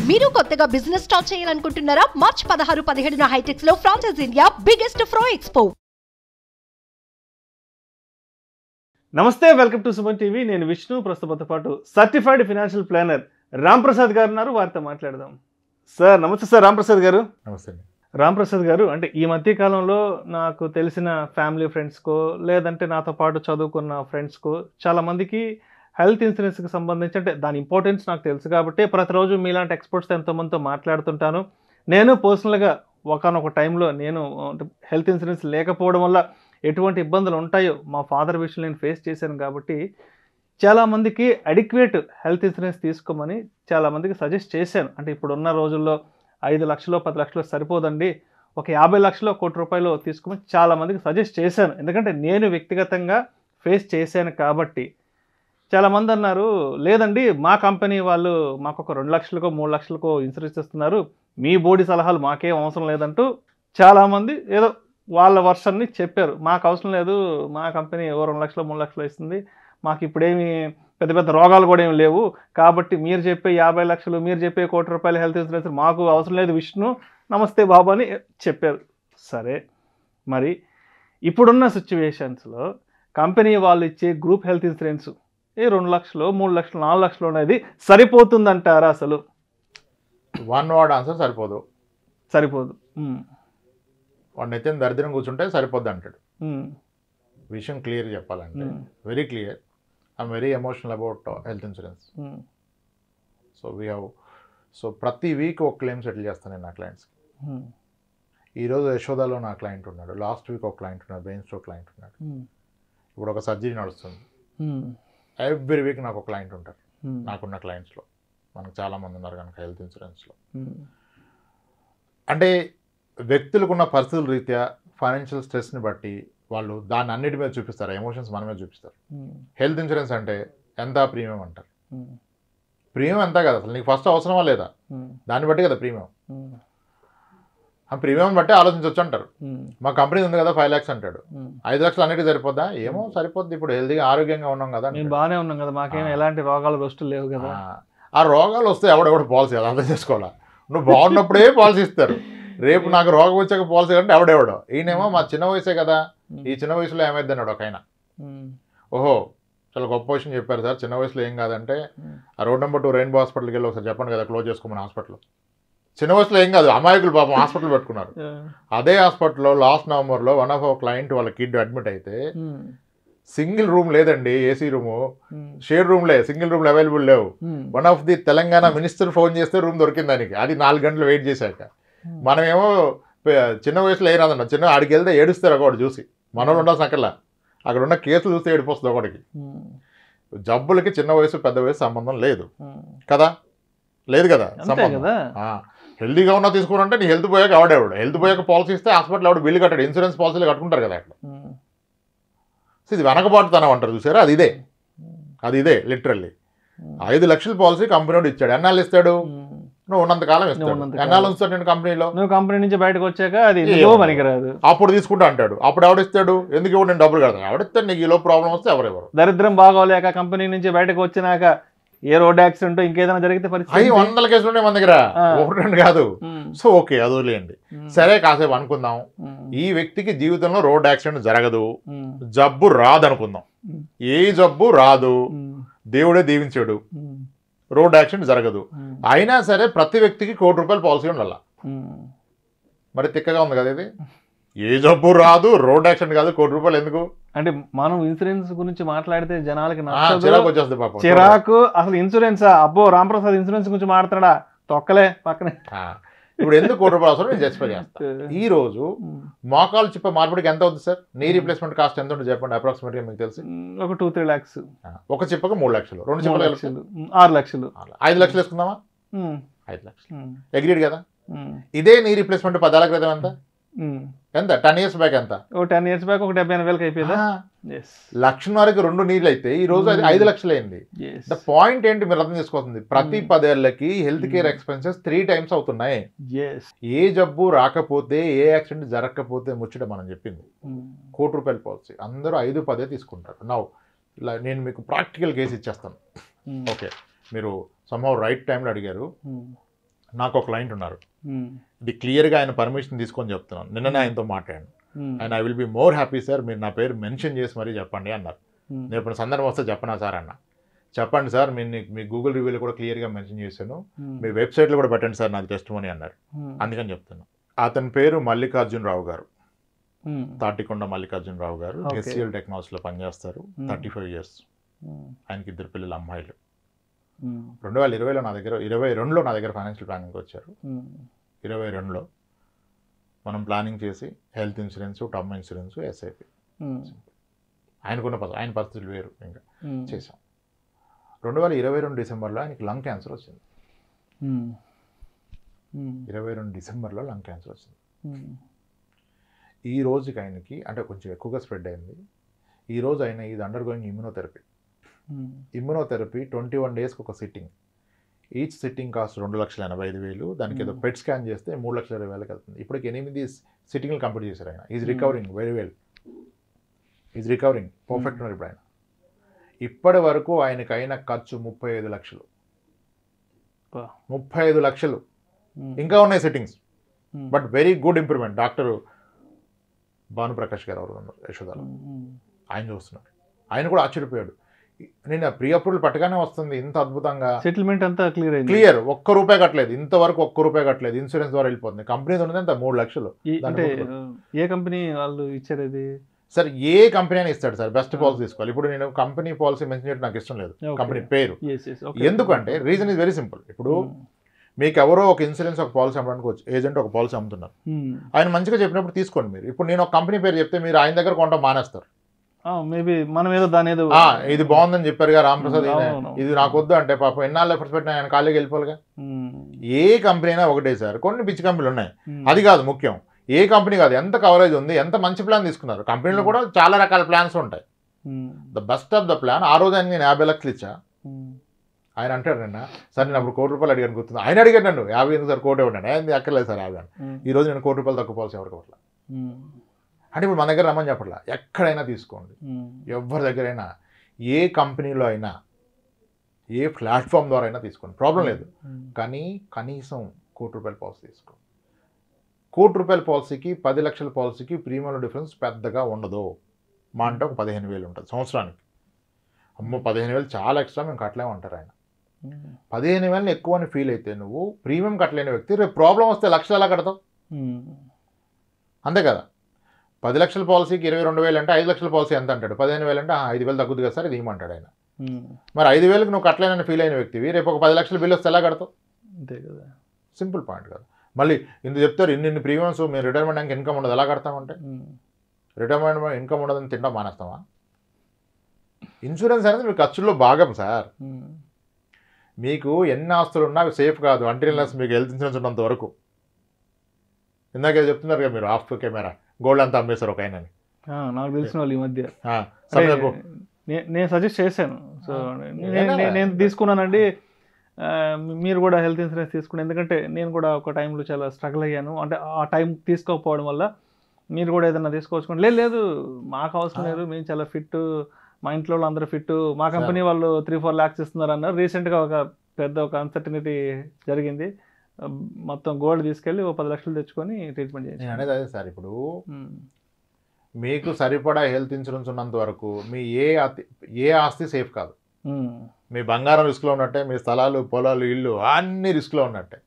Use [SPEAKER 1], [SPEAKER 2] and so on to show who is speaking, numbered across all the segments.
[SPEAKER 1] మీరు కొత్తగా business start చేయాలనుకుంటున్నారా? మార్చ్ 16-17 హైటెక్స్ లో ఫ్రాన్సెస్ ఇండియా బిగ్గెస్ట్ ఫ్రో ఎక్స్పో.
[SPEAKER 2] నమస్తే, వెల్కమ్ టు సుమన్ టీవీ. నేను విష్ణు. ప్రస్తుతంతో పాటు certified financial planner Ram Prasad గారు ఉన్నారు. వారితో మాట్లాడదాం. సార్ నమస్తే. సార్ రామ్ ప్రసాద్ గారు.
[SPEAKER 3] నమస్తే.
[SPEAKER 2] రామ్ ప్రసాద్ గారు, అంటే ఈ మధ్య కాలంలో నాకు తెలిసిన ఫ్యామిలీ ఫ్రెండ్స్కో లేదంటే నాతో పాటు చదువుకున్న ఫ్రెండ్స్కో చాలా మందికి హెల్త్ ఇన్సూరెన్స్కి సంబంధించి, అంటే దాని ఇంపార్టెన్స్ నాకు తెలుసు కాబట్టి ప్రతిరోజు మీలాంటి ఎక్స్పర్ట్స్తో ఎంతోమందితో మాట్లాడుతుంటాను. నేను పర్సనల్గా ఒకనొక టైంలో నేను హెల్త్ ఇన్సూరెన్స్ లేకపోవడం వల్ల ఎటువంటి ఇబ్బందులు ఉంటాయో మా ఫాదర్ విషయంలో నేను ఫేస్ చేశాను కాబట్టి చాలామందికి అడిక్వేట్ హెల్త్ ఇన్సూరెన్స్ తీసుకోమని చాలామందికి సజెస్ట్ చేశాను. అంటే ఇప్పుడున్న రోజుల్లో 5 లక్షలు 10 లక్షలు సరిపోదండి, ఒక 50 లక్షలు ₹1,00,00,000 తీసుకోమని చాలామందికి సజెస్ట్ చేశాను. ఎందుకంటే నేను వ్యక్తిగతంగా ఫేస్ చేశాను కాబట్టి. చాలామంది అన్నారు, లేదండి మా కంపెనీ వాళ్ళు మాకు ఒక 2 లక్షలకో 3 లక్షలకో ఇన్సూరెన్స్ ఇస్తున్నారు, మీ బోర్డు సలహాలు మాకేం అవసరం లేదంటూ చాలామంది ఏదో వాళ్ళ వర్షన్ని చెప్పారు. మాకు అవసరం లేదు, మా కంపెనీ 2 లక్షలు 3 లక్షలు ఇస్తుంది, మాకు ఇప్పుడేమి పెద్ద పెద్ద రోగాలు కూడా ఏమి లేవు, కాబట్టి మీరు చెప్పే 50 లక్షలు, మీరు చెప్పే ₹1,00,00,000 హెల్త్ ఇన్సూరెన్స్ మాకు అవసరం లేదు విష్ణు, నమస్తే బాబు అని చెప్పారు. సరే, మరి ఇప్పుడున్న సిచ్యువేషన్స్లో కంపెనీ వాళ్ళు ఇచ్చే గ్రూప్ హెల్త్ ఇన్సూరెన్స్ 2 లక్షలు 3 లక్షలు 4 లక్షలు అనేది సరిపోతుందంటారా? అసలు
[SPEAKER 3] వన్ వర్డ్ ఆన్సర్ సరిపోదు.
[SPEAKER 2] సరిపోదు.
[SPEAKER 3] వాడిని అయితే దరిద్రం కూర్చుంటే సరిపోద్ది అంటాడు. విషయం క్లియర్ చెప్పాలంటే very clear. I'm very emotional about health insurance. So ప్రతి వీక్ ఒక క్లెయిమ్ సెటిల్ చేస్తాను నేను నా క్లయింట్స్కి. ఈరోజు యశోదాలో నా క్లయింట్ ఉన్నాడు, లాస్ట్ వీక్ ఒక క్లయింట్ ఉన్నాడు, బ్రెయిన్ స్ట్రోక్ క్లయింట్ ఉన్నాడు, ఇప్పుడు ఒక సర్జరీ నడుస్తుంది. ఎవ్రీ వీక్ నాకు ఒక క్లయింట్ ఉంటారు. నాకున్న క్లయింట్స్లో మనకు చాలామంది ఉన్నారు కనుక హెల్త్ ఇన్సూరెన్స్లో. అంటే వ్యక్తులకున్న పరిస్థితుల రీత్యా ఫైనాన్షియల్ స్ట్రెస్ని బట్టి వాళ్ళు దాన్ని అన్నిటి మీద చూపిస్తారు, ఎమోషన్స్ మన మీద చూపిస్తారు. హెల్త్ ఇన్సూరెన్స్ అంటే ఎంత ప్రీమియం అంటారు. ప్రీమియం ఎంత కదా, అసలు నీకు ఫస్ట్ అవసరమా లేదా దాన్ని బట్టి కదా ప్రీమియం. ఆ ప్రీమియం బట్టి ఆలోచించవచ్చు అంటారు. మా కంపెనీ ఉంది కదా 5 lakhs అంటాడు, 5 లక్షలు అన్నిటికీ సరిపోద్దా? ఏమో సరిపోద్ది, ఇప్పుడు హెల్తీగా ఆరోగ్యంగా ఉన్నాం కదా,
[SPEAKER 2] బాగానే ఉన్నాం కదా, మాకేం ఎలాంటి రోగాలు వస్తువులు లేవు కదా.
[SPEAKER 3] ఆ రోగాలు వస్తే ఎవడెవడు పాలసీ అది అర్థం చేసుకోవాలా. నువ్వు బాగున్నప్పుడే పాలసీ ఇస్తారు, రేపు నాకు రోగం వచ్చాక పాలసీ అంటే ఎవడెవడో. ఈయనేమో మా చిన్న వయసే కదా, ఈ చిన్న వయసులో ఏమైంది అన్నాడు ఒక ఆయన. ఓహో చాలా గొప్ప విషయం చెప్పారు సార్, చిన్న వయసులో ఏం కాదంటే ఆ రోడ్ నెంబర్ 2 రెయిన్బో హాస్పిటల్కి వెళ్ళి ఒకసారి చెప్పండి కదా, క్లోజ్ చేసుకోమని హాస్పిటల్. చిన్న వయసులో ఏం కాదు, అమాయకులు పాపం హాస్పిటల్ పెట్టుకున్నారు. అదే హాస్పిటల్లో లాస్ట్ నవంబర్లో వన్ ఆఫ్ అవర్ క్లయింట్ వాళ్ళ కిడ్ అడ్మిట్ అయితే సింగిల్ రూమ్ లేదండి, ఏసీ రూము, షేర్ రూమ్లే, సింగిల్ రూమ్లు అవైలబుల్ లేవు. One of the Telangana minister phone చేస్తే రూమ్ దొరికింది దానికి, అది 4 గంటలు వెయిట్ చేశాక. మనమేమో చిన్న వయసులో ఏ రాదన్న, చిన్న ఆడికి వెళ్తే ఏడుస్తారు ఒకటి చూసి, మనోళ్ళు ఉండాల్సిన అక్కర్లా, అక్కడ ఉన్న కేసులు చూస్తే ఏడిపోస్తుంది ఒకటికి. జబ్బులకి చిన్న వయసు పెద్ద వయసు సంబంధం లేదు కదా, లేదు కదా సంబంధం. హెల్తీగా ఉన్నా తీసుకున్నారంటే నీ హెల్త్ పోయాక ఎవడెవడు, హెల్త్ పోయాక పాలసీ ఇస్తే హాస్పిటల్ ఎవడు బిల్లు కట్టాడు, ఇన్సూరెన్స్ పాలసీలు కట్టుకుంటారు కదా అట్లా. సో ఇది వెనకబాటుతనం అంటారు చూసారా, అది ఇదే లిటరల్లీ. 5 లక్షల పాలసీ కంపెనీ ఇచ్చాడు, ఎన్నాళ్ళు ఇస్తాడు? నువ్వు ఉన్నంతకాలం ఇస్తాడు. ఎన్నాళ్ళు ఉంచుతాడు నేను కంపెనీలో? నువ్వు
[SPEAKER 2] కంపెనీ నుంచి బయటకు వచ్చాక అది పనికిరాదు,
[SPEAKER 3] అప్పుడు తీసుకుంటా అంటాడు. అప్పుడు ఎవడిస్తాడు? ఎందుకు ఇవ్వడు, నేను డబ్బులు కడతాను, ఎవడిస్తాడు? నీకు ఈలో ప్రాబ్లం వస్తే ఎవరెవరు?
[SPEAKER 2] దరిద్రం బాగోలేక కంపెనీ నుంచి బయటకు వచ్చినాక ఏ రోడ్ యాక్సిడెంట్ ఇంకేదైనా జరిగితే పరిస్థితి
[SPEAKER 3] 100 కేసులు ఉన్నాయి మన దగ్గర, 1-2 కాదు. సో ఓకే, అది వదిలేయండి. సరే కాసేపు అనుకుందాం, ఈ వ్యక్తికి జీవితంలో రోడ్ యాక్సిడెంట్ జరగదు, జబ్బు రాదు అనుకుందాం. ఏ జబ్బు రాదు, దేవుడే దీవించాడు, రోడ్ యాక్సిడెంట్ జరగదు. అయినా సరే ప్రతి వ్యక్తికి ₹1,00,00,000 పాలసీ ఉండాల. మరి తిక్కగా ఉంది కదా ఇది. ఏ జబ్బు రాదు, రోడ్ యాక్సిడెంట్ కాదు, ₹1,00,00,000 ఎందుకు?
[SPEAKER 2] అంటే మనం ఇన్సూరెన్స్ గురించి మాట్లాడితే జనాలకి
[SPEAKER 3] చిరాకు వచ్చేస్తుంది పాపం.
[SPEAKER 2] చిరాకు. అసలు ఇన్సూరెన్స్, అబ్బో రాంప్రసాద్ ఇన్సూరెన్స్ గురించి మాట్లాడా, తొక్కలే పక్కనే.
[SPEAKER 3] ఇప్పుడు ఎందుకు ₹1,00,00,000 అవసరం నేను జస్టిఫై చేస్తాను. ఈ రోజు మోకాలు చిప్ప మార్పిడికి ఎంత అవుతుంది సార్? నీ రీప్లేస్మెంట్ కాస్ట్ ఎంత ఉంటుంది చెప్పండి అప్రాక్సిమేట్గా, మీకు తెలిసి?
[SPEAKER 2] ఒక 2-3 lakhs.
[SPEAKER 3] ఒక చిప్పకు 3 లక్షలు, 2 చిప్పలు
[SPEAKER 2] 6 లక్షలు,
[SPEAKER 3] 5 లక్షలు వేసుకుందామా? 5 లక్షలు అగ్రీడ్ కదా. ఇదే నీ రీప్లేస్మెంట్ 10 ఏళ్ల క్రితం ఎంత? 10 years బ్యాక్ ఎంత?
[SPEAKER 2] 10 years బ్యాక్ ఒక 70,000 అయిపోయిందా?
[SPEAKER 3] లక్షన్నరకి 2 నీళ్ళు అయితే ఈ రోజు అది 5 లక్షలు అయింది. ద పాయింట్ ఏంటి మీరు అర్థం చేసుకోవాల్సింది, ప్రతి 10 ఏళ్లకి హెల్త్ కేర్ ఎక్స్పెన్సెస్ 3 times అవుతున్నాయి. ఏ జబ్బు రాకపోతే, ఏ యాక్సిడెంట్ జరగకపోతే ముచ్చట మనం చెప్పింది. ₹1,00,00,000 పాలసీ అందరూ 5-10 తీసుకుంటారు. నౌ నేను మీకు ప్రాక్టికల్ కేసు ఇచ్చేస్తాను. ఓకే, మీరు సమ్హౌ రైట్ టైంలో అడిగారు. నాకు ఒక క్లయింట్ ఉన్నారు, ఇది క్లియర్గా ఆయన పర్మిషన్ తీసుకొని చెప్తున్నాను, నిన్ననే ఆయనతో మాట్లాడాను. And I will be more happy sir, మీరు నా పేరు మెన్షన్ చేసి మరీ చెప్పండి అన్నారు. నేను ఇప్పుడు సందర్భం వస్తే చెప్పనా సార్ అన్న, చెప్పండి సార్, మీ గూగుల్ రివ్యూలో కూడా క్లియర్గా మెన్షన్ చేశాను, మీ వెబ్సైట్లో కూడా పెట్టండి సార్ నాకు టెస్టిమోనీ అన్నారు. అందుకని చెప్తున్నాను. అతని పేరు మల్లికార్జునరావు గారు, తాటికొండ మల్లికార్జునరావు గారు. HCL టెక్నాలజీలో పనిచేస్తారు, 35 years. ఆయనకి 2 పిల్లలు అమ్మాయిలు. 2020లో నా దగ్గర 22లో నా దగ్గర ఫైనాన్షియల్ ప్లానింగ్కి వచ్చారు. 22లో మనం ప్లానింగ్ చేసి health insurance, term insurance, SIP ఆయన పరిస్థితులు వేరు ఇంకా చేసాం. 2022 డిసెంబర్లో ఆయనకి లంగ్ క్యాన్సర్ వచ్చింది. 22 డిసెంబర్లో లంగ్ క్యాన్సర్ వచ్చింది. ఈ రోజుకి ఆయనకి అంటే కొంచెం ఎక్కువగా స్ప్రెడ్ అయింది. ఈ రోజు ఆయన ఇది అండర్ గోయింగ్ ఇమ్యూనోథెరపీ. 21 డేస్కి ఒక సిట్టింగ్. Each sitting cost 2,85,000. దానికి ఏదో పెట్ స్కాన్ చేస్తే 3,20,000 వెళ్తుంది. ఇప్పటికి 8 సిట్టింగ్లు కంప్లీట్ చేశారు ఆయన. Is recovering very well, is recovering perfect ఉన్నారు ఇప్పుడు ఆయన. ఇప్పటి వరకు ఆయనకైన ఖర్చు 35 లక్షలు. 35 లక్షలు. ఇంకా ఉన్నాయి sittings, but very good improvement. Doctor Bhanuprakash గారు ఎవరు ఉన్నారు యశోదాలో, ఆయన చూస్తున్నారు. ఆయన కూడా ఆశ్చర్యపోయాడు. నేను ప్రీ అప్రూవల్ పట్టగానే వస్తుంది ఇంత అద్భుతంగా,
[SPEAKER 2] సెటిల్మెంట్ అంతా
[SPEAKER 3] క్లియర్, ₹1 కట్టలేదు, ఇంతవరకు ₹1 కట్టలేదు, ఇన్సూరెన్స్ ద్వారా వెళ్ళిపోతుంది. కంపెనీ ఉన్నది అంత 3 లక్షలు.
[SPEAKER 2] అంటే ఏ కంపెనీ వాళ్ళు ఇచ్చారు ఇది?
[SPEAKER 3] సార్ ఏ కంపెనీ అయినా ఇస్తాడు సార్, బెస్ట్ పాలసీ తీసుకోవాలి. ఇప్పుడు నేను కంపెనీ పాలసీ మెన్షన్ చేయడం నాకు ఇష్టం లేదు, కంపెనీ పేరు. ఎందుకంటే రీజన్ ఇస్ వెరీ సింపుల్. ఇప్పుడు మీకు ఎవరో ఒక ఇన్సూరెన్స్ ఒక పాలసీ అమ్మడానికి ఏజెంట్ ఒక పాలసీ అమ్ముతున్నారు, ఆయన మంచిగా చెప్పినప్పుడు తీసుకోండి మీరు. ఇప్పుడు నేను ఒక కంపెనీ పేరు చెప్తే మీరు ఆయన దగ్గర కొంటాం మానేస్తారు.
[SPEAKER 2] మేబీ మనం ఏదో దాని ఏదో
[SPEAKER 3] ఇది బాగుందని చెప్పారుగా రామప్రసాద్, ఇది నాకు వద్దు అంటే పాపం ఎన్నాళ్ళు ఎఫర్ట్స్ పెట్టినా ఆయన ఖాళీకి వెళ్ళిపోవాలిగా. ఏ కంపెనీ అయినా ఒకటే సార్, కొన్ని పిచ్చి కంపెనీలు ఉన్నాయి, అది కాదు ముఖ్యం. ఏ కంపెనీ కాదు, ఎంత కవరేజ్ ఉంది, ఎంత మంచి ప్లాన్ తీసుకున్నారు. కంపెనీలో కూడా చాలా రకాల ప్లాన్స్ ఉంటాయి. The best of the plan. ఆ రోజు ఆయన నేను 50 లక్షలు ఇచ్చా. ఆయన అంటాడు నిన్న, సార్ నేను అప్పుడు ₹1 అడిగాను గుర్తుంది. ఆయన అడిగాడు నన్ను 50 ఎందుకు సార్, 1 ఇవ్వండి. ఏంది అక్కర్లేదు సార్ 50. ఈ రోజు నేను ₹1 తక్కువ పాలసీ ఎవరికి అట్లా. అంటే ఇప్పుడు మన దగ్గర రమ్మని చెప్పట్లా, ఎక్కడైనా తీసుకోండి, ఎవరి దగ్గరైనా, ఏ కంపెనీలో అయినా, ఏ ప్లాట్ఫామ్ ద్వారా అయినా తీసుకోండి, ప్రాబ్లం లేదు. కానీ కనీసం ₹1 పాలసీ తీసుకోండి. ₹1 పాలసీకి 10 లక్షల పాలసీకి ప్రీమియంలో డిఫరెన్స్ పెద్దగా ఉండదు. మా అంటే ఒక 15,000 ఉంటుంది సంవత్సరానికి. అమ్మో 15,000 చాలా ఎక్స్ట్రా, మేము కట్టలేమంటారు ఆయన. 15,000 ఎక్కువ అని ఫీల్ అయితే నువ్వు ప్రీమియం కట్టలేని వ్యక్తి, రేపు ప్రాబ్లం వస్తే లక్షలు ఎలా కడతావు? అంతే కదా. 10 లక్షల పాలసీకి 22,000 అంటే 5 లక్షల పాలసీ ఎంత అంటాడు? 15,000 అంటే 5,000 తగ్గుద్ది కదా సార్, ఇది ఇవ్వమంటాడు ఆయన. మరి 5,000కి నువ్వు కట్టలేనని ఫీల్ అయిన వ్యక్తివి రేపు ఒక 10 లక్షల బిల్లు వస్తే ఎలా కడతావు?
[SPEAKER 2] అంతే కదా,
[SPEAKER 3] సింపుల్ పాయింట్ కదా. మళ్ళీ ఇందుకు చెప్తారు ఇన్ని ప్రీమియమ్స్, మేము రిటైర్మెంట్ ఇంకా ఇన్కమ్ ఉండదు, ఎలా కడతామంటే? రిటైర్మెంట్ ఇన్కమ్ ఉండదని తింటాం మానేస్తామా? ఇన్సూరెన్స్ అనేది మీ ఖర్చుల్లో భాగం సార్. మీకు ఎన్ని ఆస్తులు ఉన్నా అవి సేఫ్ కాదు అంటిల్ మీకు హెల్త్ ఇన్సూరెన్స్ ఉన్నంత వరకు. ఇందాక చెప్తున్నారు కదా మీరు, ఆఫ్ కెమెరా గోల్డ్ అంతా అమ్మేశారు ఒక ఆయనని,
[SPEAKER 2] నాకు తెలిసిన వాళ్ళు ఈ మధ్య. నేను సజెస్ట్ చేశాను, సో నేను తీసుకున్నానండి, మీరు కూడా హెల్త్ ఇన్సూరెన్స్ తీసుకుని. ఎందుకంటే నేను కూడా ఒక టైంలో చాలా స్ట్రగుల్ అయ్యాను. అంటే ఆ టైం తీసుకోకపోవడం వల్ల మీరు కూడా ఏదైనా తీసుకోవచ్చు. లేదు మాకు అవసరం లేదు, మేము చాలా ఫిట్, మా ఇంట్లో వాళ్ళు అందరూ ఫిట్, మా కంపెనీ వాళ్ళు 3-4 lakhs ఇస్తున్నారు అన్నారు. రీసెంట్గా ఒక అన్సర్టనిటీ జరిగింది, మొత్తం గోల్డ్ తీసుకెళ్ళి 10 లక్షలు తెచ్చుకొని ట్రీట్మెంట్ చేయాలి.
[SPEAKER 3] నేను అనేది అదే సార్, ఇప్పుడు మీకు సరిపడా హెల్త్ ఇన్సూరెన్స్ ఉన్నంత వరకు మీ ఏ ఆస్తి సేఫ్ కాదు. మీ బంగారం రిస్క్లో ఉన్నట్టే, మీ స్థలాలు, పొలాలు, ఇల్లు అన్ని రిస్క్లో ఉన్నట్టే.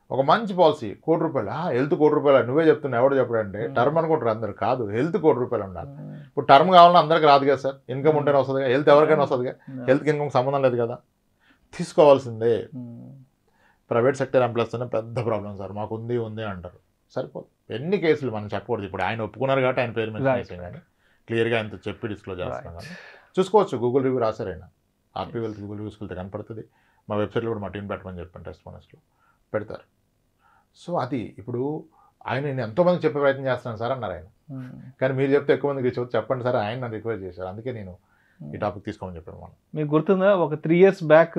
[SPEAKER 3] ఒక మంచి పాలసీ ₹1,00,000, హెల్త్ ₹1,00,000 నువ్వే చెప్తున్నావు, ఎవడు చెప్పడంటే టర్మ్ అనుకుంటారు అందరు, కాదు హెల్త్ ₹1,00,000 ఉండాలి. ఇప్పుడు టర్మ్ కావాలన్నా అందరికి రాదు కదా సార్, ఇన్కమ్ ఉంటేనే వస్తుందిగా, హెల్త్ ఎవరికైనా వస్తుందిగా, హెల్త్కి ఇన్కమ్ సంబంధం లేదు కదా, తీసుకోవాల్సిందే. ప్రైవేట్ సెక్టర్ ఎంప్లాయీస్తోనే పెద్ద ప్రాబ్లం సార్, మాకు ఉంది అంటారు, సరిపోదు. ఎన్ని కేసులు మనం చెప్పకూడదు. ఇప్పుడు ఆయన ఒప్పుకున్నారు కాబట్టి ఆయన పేరు మీద చేసాం, కానీ క్లియర్గా ఆయనతో చెప్పి డిస్క్లోజ్ చేస్తున్నాం. కానీ చూసుకోవచ్చు, గూగుల్ రివ్యూ రాశారు ఆయన, ఆర్పీ వెల్త్ గూగుల్ రివ్యూస్కి వెళ్తే కనపడుతుంది. మా వెబ్సైట్లో కూడా మా టీం పెట్టమని చెప్పాను, టెస్టిమోనీస్లో పెడతారు. సో అది ఇప్పుడు ఆయన నేను ఎంతోమందికి చెప్పే ప్రయత్నం చేస్తున్నాను సార్ అన్నారు ఆయన, కానీ మీరు చెప్తే ఎక్కువ మందికి చెప్పండి సార్, ఆయన నన్ను రిక్వెస్ట్ చేశారు, అందుకే నేను ఈ టాపిక్ తీసుకోమని చెప్పాను. మనం మీకు
[SPEAKER 2] గుర్తుందా, ఒక 3 years బ్యాక్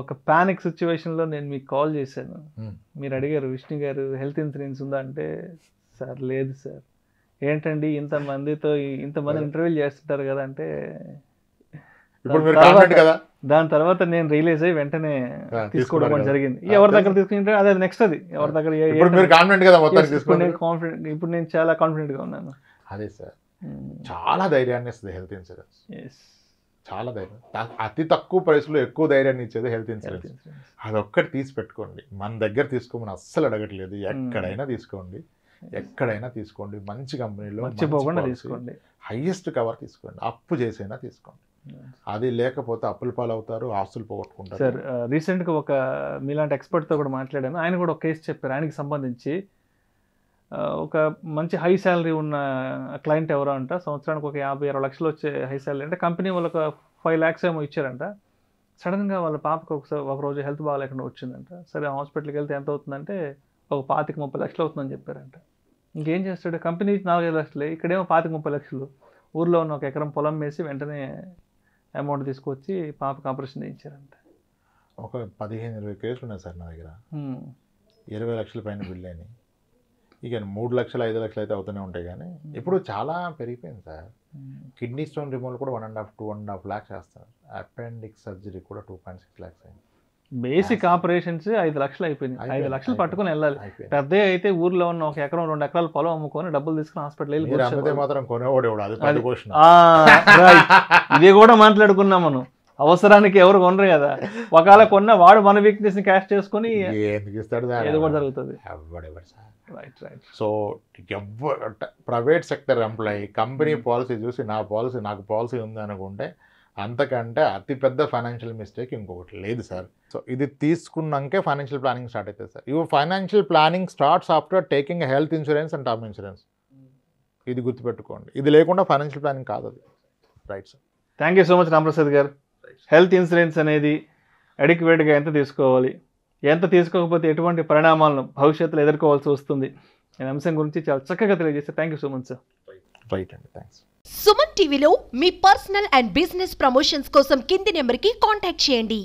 [SPEAKER 2] ఒక పానిక్ సిచ్యువేషన్లో నేను మీకు కాల్ చేశాను, మీరు అడిగారు విష్ణు గారు హెల్త్ ఇన్సూరెన్స్ ఉందా అంటే, సార్ లేదు సార్, ఏంటండి ఇంతమంది ఇంటర్వ్యూలు చేస్తుంటారు కదా అంటే,
[SPEAKER 3] ఇప్పుడు మీరు కాన్ఫిడెంట్ కదా,
[SPEAKER 2] దాని తర్వాత నేను రియలైజ్ అయ్యి వెంటనే తీసుకోవడం జరిగింది. ఎవరి దగ్గర తీసుకుంటే అదే నెక్స్ట్, అది ఎవరి దగ్గర
[SPEAKER 3] కాన్ఫిడెంట్ కదా మొత్తం
[SPEAKER 2] కాన్ఫిడెంట్, ఇప్పుడు నేను చాలా కాన్ఫిడెంట్ గా ఉన్నాను.
[SPEAKER 3] అదే సార్, చాలా ధైర్యాన్ని ఇస్తుంది హెల్త్ ఇన్సూరెన్స్. చాలా ధైర్యం, అతి తక్కువ ప్రైస్లో ఎక్కువ ధైర్యాన్ని ఇచ్చేది హెల్త్ ఇన్సూరెన్స్. అదొక్కటి తీసి పెట్టుకోండి. మన దగ్గర తీసుకోమని అస్సలు అడగట్లేదు, ఎక్కడైనా తీసుకోండి, ఎక్కడైనా తీసుకోండి, మంచి కంపెనీలో
[SPEAKER 2] తీసుకోండి,
[SPEAKER 3] హైయెస్ట్ కవర్ తీసుకోండి, అప్పు చేసైనా తీసుకోండి. అది లేకపోతే అప్పుల పాలవుతారు, ఆస్తులు పోగొట్టుకుంటారు.
[SPEAKER 2] సార్ రీసెంట్గా ఒక మీలాంటి ఎక్స్పర్ట్తో కూడా మాట్లాడాను. ఆయన కూడా ఒక కేసు చెప్పారు. ఆయనకి సంబంధించి ఒక మంచి హై శాలరీ ఉన్న క్లయింట్ ఎవరో అంట, సంవత్సరానికి ఒక 50-60 లక్షలు వచ్చే హై శాలరీ అంటే, కంపెనీ వాళ్ళకి 5 lakhs ఏమో ఇచ్చారంట. సడన్గా వాళ్ళ పాపకు ఒక రోజు హెల్త్ బాగాలేకుండా వచ్చిందంట. సరే హాస్పిటల్కి వెళ్తే ఎంత అవుతుందంటే ఒక 25-30 లక్షలు అవుతుందని చెప్పారంట. ఇంకేం చేస్తాడు, కంపెనీ 4-5 లక్షలే, ఇక్కడేమో 25-30 లక్షలు. ఊర్లో ఉన్న ఒక ఎకరం పొలం వేసి వెంటనే అమౌంట్ తీసుకొచ్చి పాపకు ఆపరేషన్ చేయించారంట.
[SPEAKER 3] ఒక 15-20 కేసులు ఉన్నాయి సార్ నా దగ్గర. 20 లక్షల పైన బిల్ అయినాయి. ఇక 3 లక్షలు 5 లక్షలు అయితే అవుతూనే ఉంటాయి. కానీ ఇప్పుడు చాలా పెరిగిపోయింది సార్. కిడ్నీ స్టోన్ రిమూవల్ కూడా 1.5-2.5 lakhs చేస్తారు. అపెండిక్స్ సర్జరీ కూడా 2.6 lakhs అయింది.
[SPEAKER 2] బేసిక్ ఆపరేషన్స్ 5 లక్షలు అయిపోయినాయి. 5 లక్షలు పట్టుకుని వెళ్ళాలి. పెద్ద అయితే ఊర్లో ఉన్న 1 ఎకరం 2 ఎకరాల పొలం అమ్ముకొని డబ్బులు తీసుకుని హాస్పిటల్ వెళ్ళి
[SPEAKER 3] మాత్రం కొనేవాడు.
[SPEAKER 2] ఇది కూడా మాట్లాడుకున్నాం మనం. అవసరానికి ఎవరు కొనరు కదా, ఒకవేళ కొన్న వాడు మన వీక్నెస్ ని క్యాష్ చేసుకుని
[SPEAKER 3] ఎందుకు ఇస్తాడు,
[SPEAKER 2] ఏదో కూడా జరుగుతుంది.
[SPEAKER 3] So private sector employee company policy చూసి నాకు పాలసీ ఉంది అనుకుంటే అంతకంటే అతిపెద్ద ఫైనాన్షియల్ మిస్టేక్ ఇంకొకటి లేదు సార్. సో ఇది తీసుకున్నాకే ఫైనాన్షియల్ ప్లానింగ్ స్టార్ట్ అవుతుంది సార్. ఇవి financial planning starts after taking health insurance and term insurance. ఇది గుర్తుపెట్టుకోండి. ఇది లేకుండా ఫైనాన్షియల్ ప్లానింగ్ కాదు అది. Right sir.
[SPEAKER 2] Thank you so much Ramaprasad garu. Health insurance అనేది అడిక్వేట్గా ఎంత తీసుకోవాలి, ఎంత తీసుకోకపోతే ఎటువంటి పరిణామాలను భవిష్యత్తులో ఎదుర్కోవాల్సి వస్తుంది అనే అంశం గురించి చాలా చక్కగా తెలియజేస్తారు. Thank you so much sir.
[SPEAKER 3] Right అండి, థ్యాంక్స్.
[SPEAKER 1] సుమన్ టీవీలో మీ పర్సనల్ అండ్ బిజినెస్ ప్రమోషన్స్ కోసం కింది నెంబర్కి కాంటాక్ట్ చేయండి.